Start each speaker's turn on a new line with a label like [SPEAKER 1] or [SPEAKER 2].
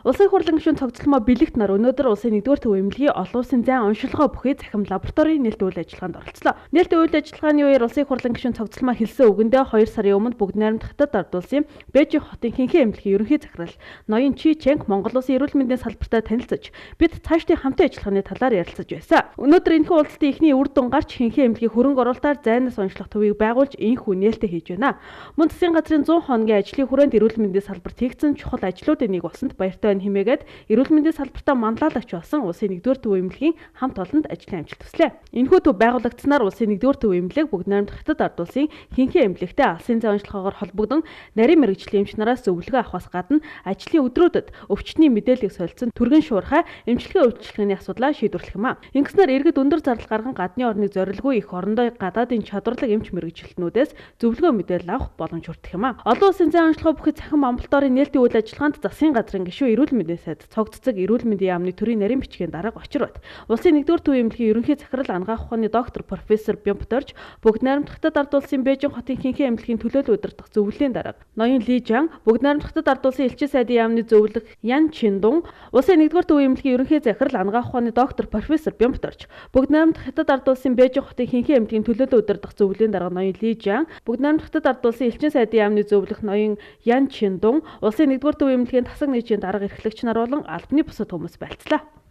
[SPEAKER 1] Улсын хурлын гишүүн цогцломоо бэлэгт нар өнөөдөр улсын 1-р төв эмнэлгийн олон улсын зайн онцлогоо бүхий цахим лабораторийн нээлттэй үйл ажиллагаанд оролцлоо. Нээлттэй үйл ажиллагааны үеэр улсын хурлын гишүүн цогцломоо хэлсэн үгэндээ 2 сарын өмнө бүгд найрамд хятад ард улсын Бээжин хотын хинхэн эмнэлгийн ерөнхий захирал Ноён Чи Чэнг Монгол улсын эрүүл мэндийн салбартаа танилцж бид цаашдын хамтын ажиллагааны талаар ярилцаж байсан. Өнөөдөр энэхүү уулзалтын эхний үр дүн гарч хинхэн эмнэлгийн хөрөнгө оруулалтаар зайнаас онцлох төвийг байгуулж энэхүү нээлттэй хийж байна. Мөн засгийн газрын 100 хоногийн ажлын хүрээнд эрүүл мэндийн салбарт хийгдсэн чухал ажлуудын нэг болсонд баяртай байна хэмээгээд эрүүл мэндийн салбартаа манлайлагч болсон улсын 1-р төв эмнэлгийн хамт олонд ажлын амжилт хүслээ. Энэхүү төв байгуулагдсанаар улсын 1-р төв эмнэлэг бүгд найрамд хятад ард улсын хинхэн эмнэлэгтэй алсын зай онцлогоогоор холбогдсон нарийн мэрэгжлийн эмч нараас зөвлөгөө авахаас гадна ажлын өдрүүдэд өвчтний мэдээллийг солилцсон түргэн шуурхай эмчилгээ үйлчилгээний асуудлаа шийдвэрлэх юм а. Ингэснээр иргэд өндөр зардал гарган гадны орны зорилгүй их орондоо гадаадын чадварлаг эмч мэрэгжилтнүүдээс зөвлөгөө мэдээлэл авах боломж хүртэх юм а. Олон улсын зай онцлогоо бүхий цахим амбулаторийн нээлттэй үйл ажиллагаанд засгийн газрын гишүүн эрүүл мэндийн сайд цогццэг эрүүл мэндийн яамны төрийн нарийн бичгийн дарга очир бат. Улсын 1-р төв эмнэлгийн ерөнхий захирал анагаах ухааны доктор профессор Бямпторч бүгд найрамд хятад ард улсын Бээжин хотын хинхэн эмнэлгийн төлөөлөл удирдах зөвлөлийн дарга Ноён Ли Жан бүгд найрамд хятад ард улсын элчин сайдын яамны зөвлөх Ян Чиндун улсын 1-р төв эмнэлгийн ерөнхий захирал анагаах ухааны доктор профессор Бямпторч бүгд найрамд хятад ард улсын Бээжин хотын хинхэн эмнэлгийн төлөөлөл удирдах зөвлөлийн дарга Ноён Ли Жан бүгд найрамд хятад ард улсын элчин сайдын яамны зөвлөх Ноён Ян Чиндун улсын 1-р төв эмнэлгийн тасаг нийтийн дарга эрхлэгч нар болон албаны бусад хүмүүс байлцлаа.